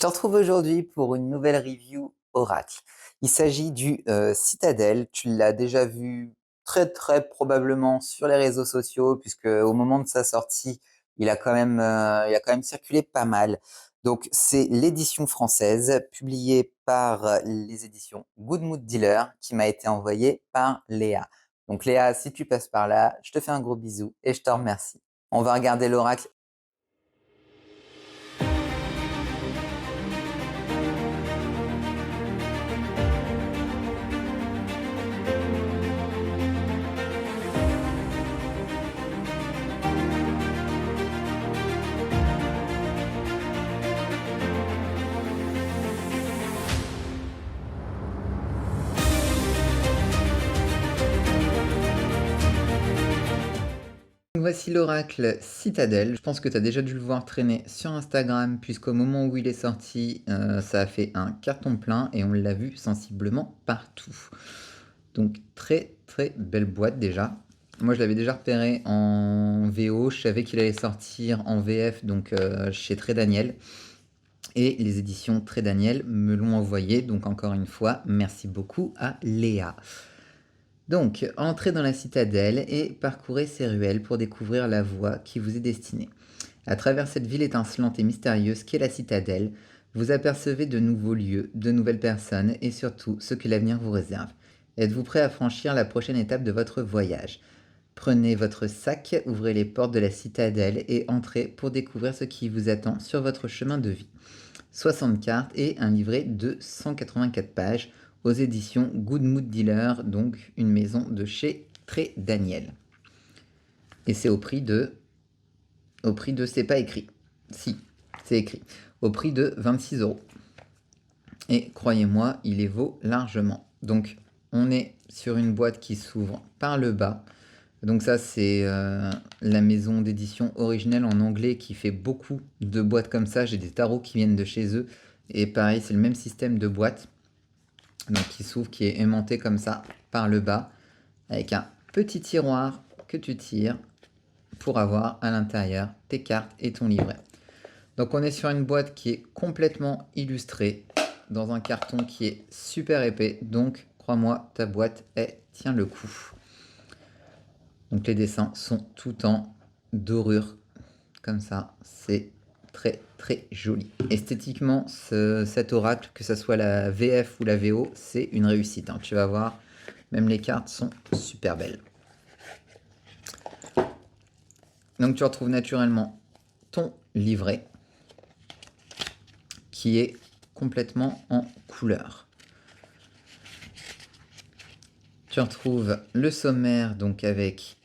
te retrouve aujourd'hui pour une nouvelle review Oracle. Il s'agit du Citadel. Tu l'as déjà vu très très probablement sur les réseaux sociaux puisque au moment de sa sortie, il a quand même circulé pas mal. Donc c'est l'édition française publiée par les éditions Good Mood Dealer qui m'a été envoyée par Léa. Donc Léa, si tu passes par là, je te fais un gros bisou et je te remercie. On va regarder l'Oracle. Voici l'oracle Citadel. Je pense que tu as déjà dû le voir traîner sur Instagram, puisqu'au moment où il est sorti, ça a fait un carton plein et on l'a vu sensiblement partout. Donc très très belle boîte déjà. Moi je l'avais déjà repéré en VO, je savais qu'il allait sortir en VF, donc chez Très Daniel. Et les éditions Très Daniel me l'ont envoyé, donc encore une fois, merci beaucoup à Léa. Donc, entrez dans la citadelle et parcourez ses ruelles pour découvrir la voie qui vous est destinée. À travers cette ville étincelante et mystérieuse qu'est la citadelle, vous apercevez de nouveaux lieux, de nouvelles personnes et surtout ce que l'avenir vous réserve. Êtes-vous prêt à franchir la prochaine étape de votre voyage? Prenez votre sac, ouvrez les portes de la citadelle et entrez pour découvrir ce qui vous attend sur votre chemin de vie. 60 cartes et un livret de 184 pages aux éditions Good Mood Dealer, donc une maison de chez Très Daniel. Et c'est au prix de... c'est pas écrit. Si, c'est écrit. Au prix de 26 €. Et croyez-moi, il les vaut largement. Donc, on est sur une boîte qui s'ouvre par le bas. Donc ça, c'est la maison d'édition originelle en anglais qui fait beaucoup de boîtes comme ça. J'ai des tarots qui viennent de chez eux. Et pareil, c'est le même système de boîte. Donc qui s'ouvre, qui est aimanté comme ça, par le bas. Avec un petit tiroir que tu tires pour avoir à l'intérieur tes cartes et ton livret. Donc on est sur une boîte qui est complètement illustrée. Dans un carton qui est super épais. Donc, crois-moi, ta boîte, elle tient le coup. Donc les dessins sont tout en dorure, comme ça, c'est très très joli. Esthétiquement, cet oracle, que ce soit la VF ou la VO, c'est une réussite, hein. Tu vas voir, même les cartes sont super belles. Donc tu retrouves naturellement ton livret, qui est complètement en couleur. Tu retrouves le sommaire, donc avec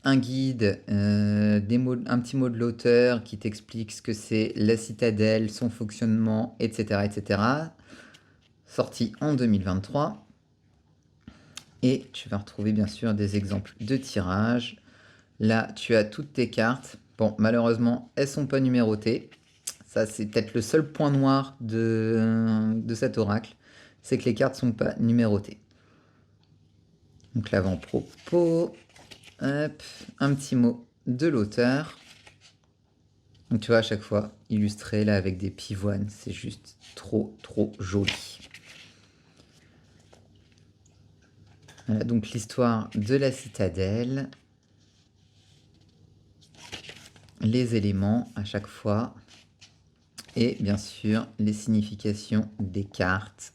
un guide, un petit mot de l'auteur qui t'explique ce que c'est la citadelle, son fonctionnement, etc., etc. Sorti en 2023. Et tu vas retrouver bien sûr des exemples de tirage. Là, tu as toutes tes cartes. Bon, malheureusement, elles ne sont pas numérotées. Ça, c'est peut-être le seul point noir de cet oracle. C'est que les cartes ne sont pas numérotées. Donc l'avant-propos. Hop, un petit mot de l'auteur. Donc tu vois, à chaque fois, illustré là avec des pivoines, c'est juste trop trop joli. Voilà donc l'histoire de la citadelle. Les éléments à chaque fois. Et bien sûr, les significations des cartes.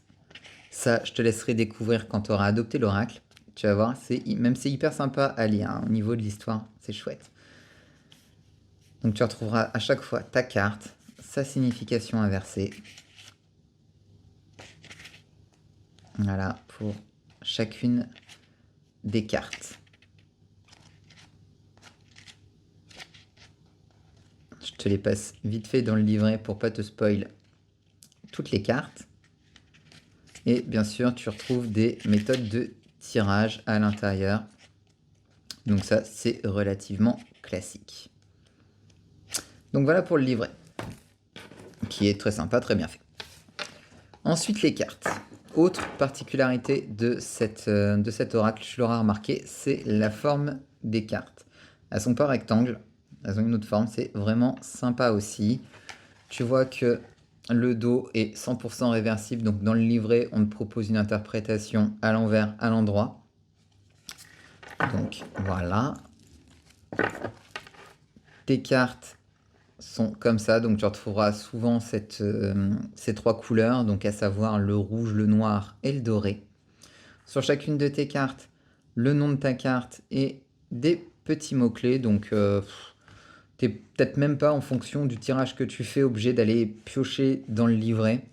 Ça, je te laisserai découvrir quand tu auras adopté l'oracle. Tu vas voir, même c'est hyper sympa à lire, hein, au niveau de l'histoire, c'est chouette. Donc tu retrouveras à chaque fois ta carte, sa signification inversée. Voilà, pour chacune des cartes. Je te les passe vite fait dans le livret pour pas te spoil toutes les cartes. Et bien sûr, tu retrouves des méthodes de tirage à l'intérieur. Donc ça, c'est relativement classique. Donc voilà pour le livret, qui est très sympa, très bien fait. Ensuite, les cartes. Autre particularité de cet oracle, tu l'auras remarqué, c'est la forme des cartes. Elles sont pas rectangles, elles ont une autre forme, c'est vraiment sympa aussi. Tu vois que Le dos est 100% réversible, donc dans le livret, on te propose une interprétation à l'envers, à l'endroit. Donc voilà. Tes cartes sont comme ça, donc tu retrouveras souvent ces trois couleurs, donc à savoir le rouge, le noir et le doré. Sur chacune de tes cartes, le nom de ta carte et des petits mots-clés, donc t'es peut-être même pas en fonction du tirage que tu fais obligé d'aller piocher dans le livret.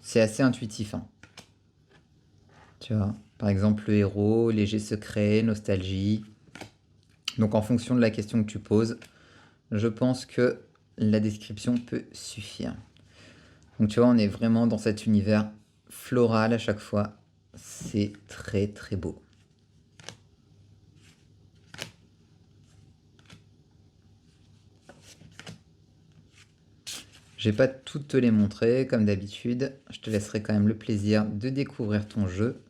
C'est assez intuitif, hein. Tu vois, par exemple le héros, léger secret, nostalgie. Donc en fonction de la question que tu poses, je pense que la description peut suffire. Donc tu vois, on est vraiment dans cet univers floral à chaque fois. C'est très très beau. Je vais pas toutes te les montrer comme d'habitude. Je te laisserai quand même le plaisir de découvrir ton jeu.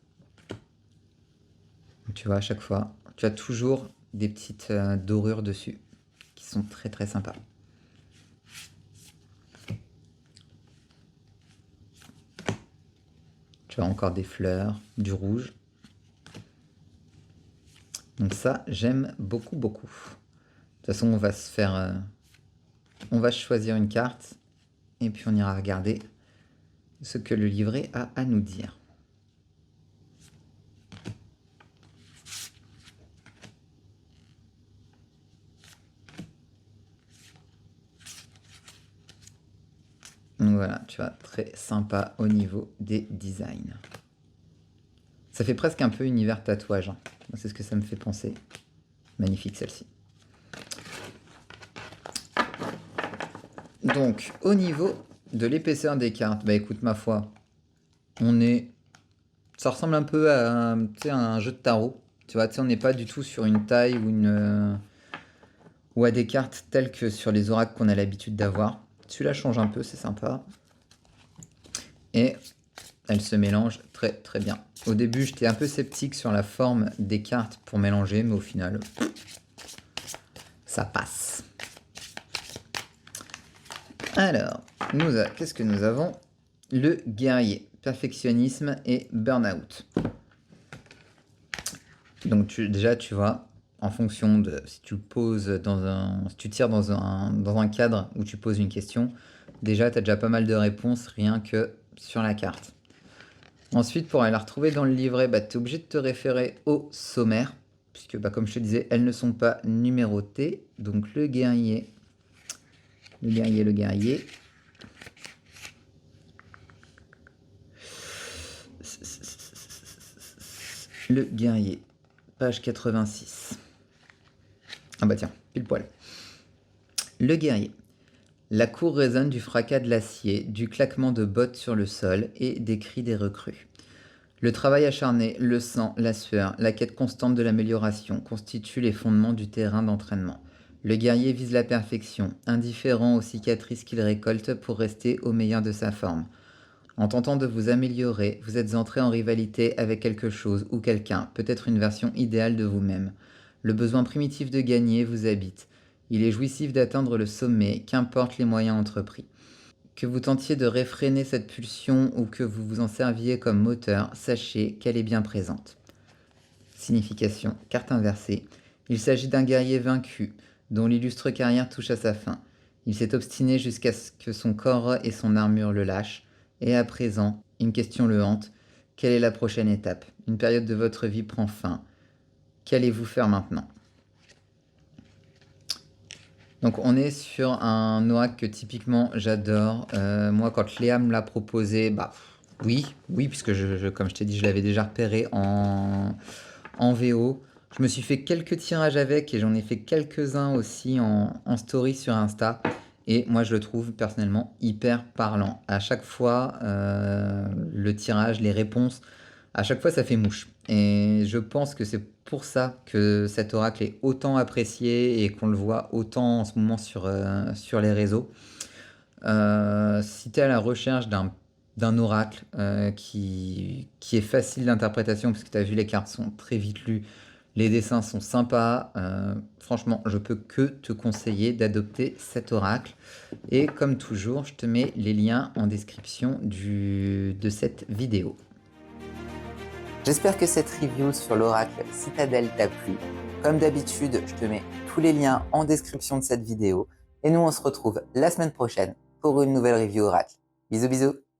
Tu vois, à chaque fois, tu as toujours des petites dorures dessus qui sont très très sympas. Tu as encore des fleurs, du rouge. Donc ça, j'aime beaucoup beaucoup. De toute façon, on va se faire... on va choisir une carte et puis on ira regarder ce que le livret a à nous dire. Donc voilà, tu vois, très sympa au niveau des designs. Ça fait presque un peu univers tatouage, hein. C'est ce que ça me fait penser. Magnifique celle-ci. Donc, au niveau de l'épaisseur des cartes, bah écoute, ma foi, on est... Ça ressemble un peu à, tu sais, à un jeu de tarot. Tu vois, tu sais, on n'est pas du tout sur une taille ou une... ou à des cartes telles que sur les oracles qu'on a l'habitude d'avoir. Celui-là change un peu, c'est sympa. Et elle se mélange très très bien. Au début, j'étais un peu sceptique sur la forme des cartes pour mélanger, mais au final, ça passe. Alors, qu'est-ce que nous avons? Le guerrier, perfectionnisme et burn-out. Donc déjà, tu vois, en fonction de si tu poses si tu tires dans un cadre où tu poses une question, déjà, tu as déjà pas mal de réponses rien que sur la carte. Ensuite, pour aller la retrouver dans le livret, bah, tu es obligé de te référer au sommaire, puisque bah, comme je te disais, elles ne sont pas numérotées. Donc le guerrier, le guerrier, le guerrier. Le guerrier, page 86. Ah bah tiens, pile poil. Le guerrier. La cour résonne du fracas de l'acier, du claquement de bottes sur le sol et des cris des recrues. Le travail acharné, le sang, la sueur, la quête constante de l'amélioration constituent les fondements du terrain d'entraînement. Le guerrier vise la perfection, indifférent aux cicatrices qu'il récolte pour rester au meilleur de sa forme. En tentant de vous améliorer, vous êtes entré en rivalité avec quelque chose ou quelqu'un, peut-être une version idéale de vous-même. Le besoin primitif de gagner vous habite. Il est jouissif d'atteindre le sommet, qu'importe les moyens entrepris. Que vous tentiez de réfréner cette pulsion ou que vous vous en serviez comme moteur, sachez qu'elle est bien présente. Signification, carte inversée. Il s'agit d'un guerrier vaincu, dont l'illustre carrière touche à sa fin. Il s'est obstiné jusqu'à ce que son corps et son armure le lâchent. Et à présent, une question le hante. Quelle est la prochaine étape? Une période de votre vie prend fin. Qu'allez-vous faire maintenant? Donc on est sur un oracle que typiquement j'adore. Moi quand Léa me l'a proposé, bah oui, puisque comme je t'ai dit, je l'avais déjà repéré en VO. Je me suis fait quelques tirages avec et j'en ai fait quelques-uns aussi en story sur Insta. Et moi je le trouve personnellement hyper parlant. À chaque fois, le tirage, les réponses, à chaque fois ça fait mouche. Et je pense que c'est pour ça que cet oracle est autant apprécié et qu'on le voit autant en ce moment sur les réseaux. Si tu es à la recherche d'un oracle qui est facile d'interprétation, parce que tu as vu les cartes sont très vite lues, Les dessins sont sympas, franchement, je peux que te conseiller d'adopter cet oracle et comme toujours, je te mets les liens en description de cette vidéo. J'espère que cette review sur l'oracle Citadel t'a plu. Comme d'habitude, je te mets tous les liens en description de cette vidéo et nous on se retrouve la semaine prochaine pour une nouvelle review oracle. Bisous bisous!